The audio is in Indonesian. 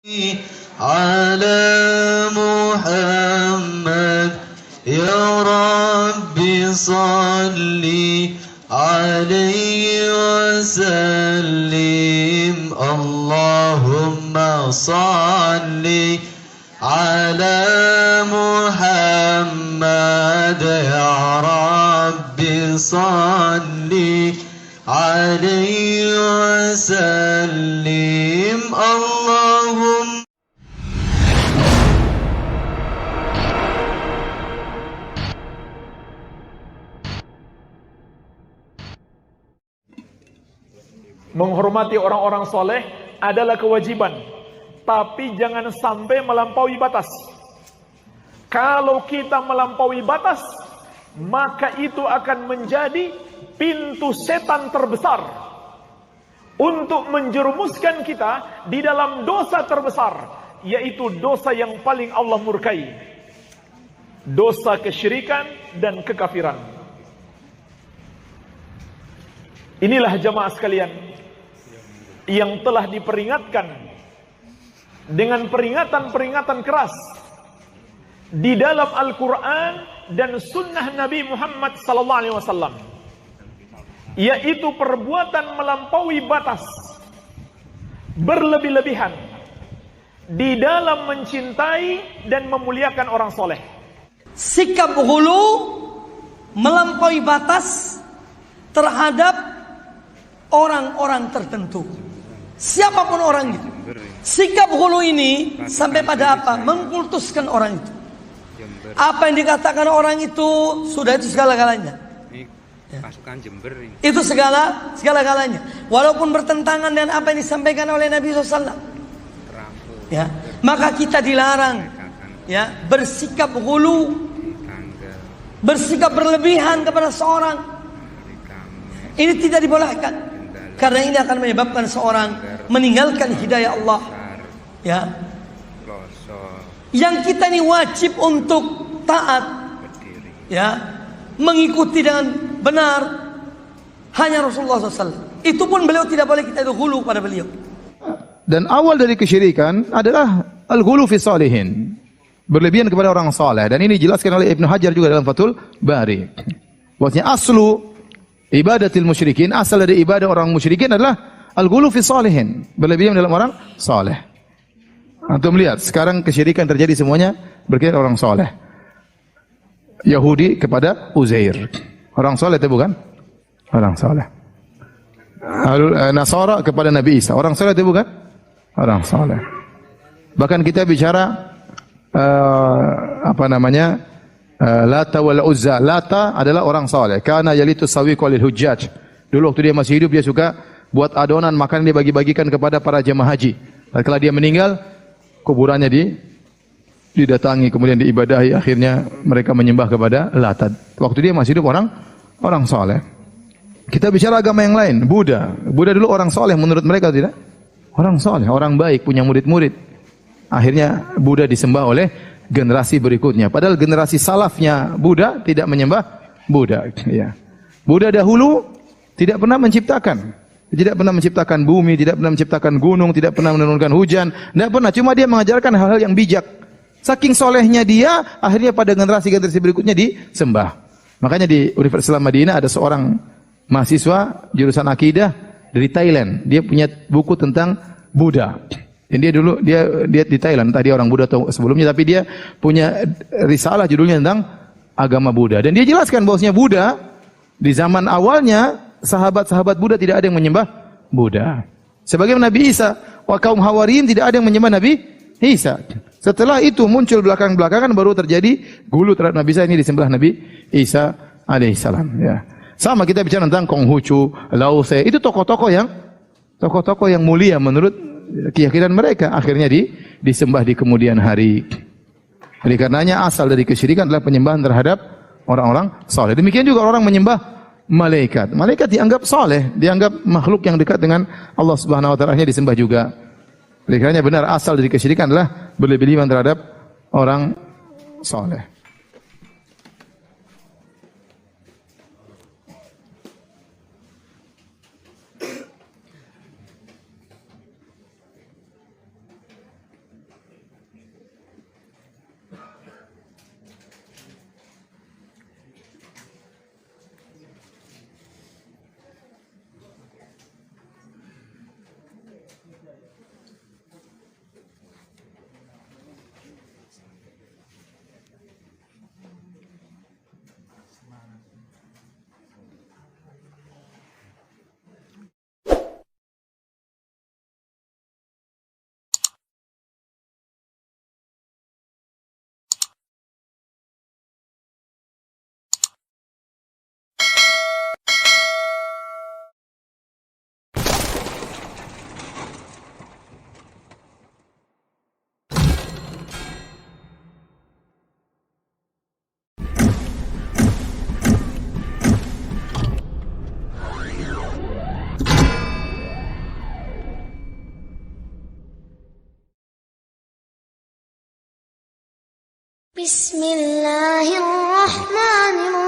على محمد يا رب صل عليه وسلم اللهم صل على محمد يا رب صل عليه وسلم اللهم. Menghormati orang-orang soleh adalah kewajiban, tapi jangan sampai melampaui batas. Kalau kita melampaui batas, maka itu akan menjadi pintu setan terbesar untuk menjerumuskan kita di dalam dosa terbesar, yaitu dosa yang paling Allah murkai, dosa kesyirikan dan kekafiran. Inilah jamaah sekalian yang telah diperingatkan dengan peringatan-peringatan keras di dalam Al-Quran dan Sunnah Nabi Muhammad SAW, yaitu perbuatan melampaui batas, berlebih-lebihan di dalam mencintai dan memuliakan orang soleh. Sikap hulu, melampaui batas terhadap orang-orang tertentu, siapapun orang itu. Sikap hulu ini sampai pada apa? Mengkultuskan orang itu. Apa yang dikatakan orang itu sudah itu segala-galanya. Pasukan Jember ini. Itu segala-galanya. Walaupun bertentangan dengan apa yang disampaikan oleh Nabi SAW. Ya, maka kita dilarang ya bersikap hulu, bersikap berlebihan kepada seorang. Ini tidak dibolehkan, karena ini akan menyebabkan seorang meninggalkan hidayah Allah. Ya, yang kita ini wajib untuk taat, ya, mengikuti dengan benar hanya Rasulullah SAW. Itu pun beliau tidak boleh kita itu hulu pada beliau. Dan awal dari kesyirikan adalah al-ghulu fi salihin, berlebihan kepada orang saleh. Dan ini dijelaskan oleh Ibnu Hajar juga dalam Fathul Bari. Maksudnya aslu ibadatil musyrikin, asal dari ibadah orang musyrikin adalah al-ghulu fi salihin, berlebihan dalam orang saleh. Antum lihat sekarang kesyirikan terjadi semuanya berkaitan orang saleh. Yahudi kepada Uzair, orang saleh itu bukan? Orang saleh. Nasara kepada Nabi Isa, orang saleh itu bukan? Orang saleh. Bahkan kita bicara Lata wal Uzza. Lata adalah orang saleh. Kana yalitu sawiq walil hujjaj. Dulu waktu dia masih hidup dia suka buat adonan makan, dia bagi-bagikan kepada para jemaah haji. Setelah dia meninggal, kuburannya didatangi, kemudian diibadahi, akhirnya mereka menyembah kepada Lata. Waktu dia masih hidup orang saleh. Kita bicara agama yang lain, Buddha. Buddha dulu orang saleh menurut mereka, tidak? Orang saleh, orang baik, punya murid-murid. Akhirnya Buddha disembah oleh generasi berikutnya. Padahal generasi salafnya Buddha tidak menyembah Buddha. Ya. Buddha dahulu tidak pernah menciptakan bumi, tidak pernah menciptakan gunung, tidak pernah menurunkan hujan, tidak pernah. Cuma dia mengajarkan hal-hal yang bijak. Saking solehnya dia, akhirnya pada generasi-generasi berikutnya disembah. Makanya di Universitas Islam Madinah ada seorang mahasiswa jurusan akidah dari Thailand. Dia punya buku tentang Buddha. Dan dia di Thailand, tadi orang Buddha atau sebelumnya, tapi dia punya risalah judulnya tentang agama Buddha. Dan dia jelaskan bahwasanya Buddha di zaman awalnya sahabat-sahabat Buddha tidak ada yang menyembah Buddha. Sebagaimana Nabi Isa, wa kaum Hawariyin tidak ada yang menyembah Nabi Isa. Setelah itu muncul belakang-belakangan baru terjadi gulu terhadap Nabi Isa, ini disembah Nabi Isa alaihissalam. Ya. Sama kita bicara tentang Konghucu, Lao Tse, itu tokoh-tokoh yang mulia menurut keyakinan mereka, akhirnya disembah di kemudian hari. Oleh karenanya asal dari kesyirikan adalah penyembahan terhadap orang-orang saleh. Demikian juga orang menyembah malaikat. Malaikat dianggap saleh, dianggap makhluk yang dekat dengan Allah Subhanahu wa taala, disembah juga. Oleh karenanya benar asal dari kesyirikan adalah berlebihan terhadap orang saleh. Bismillahirrahmanirrahim.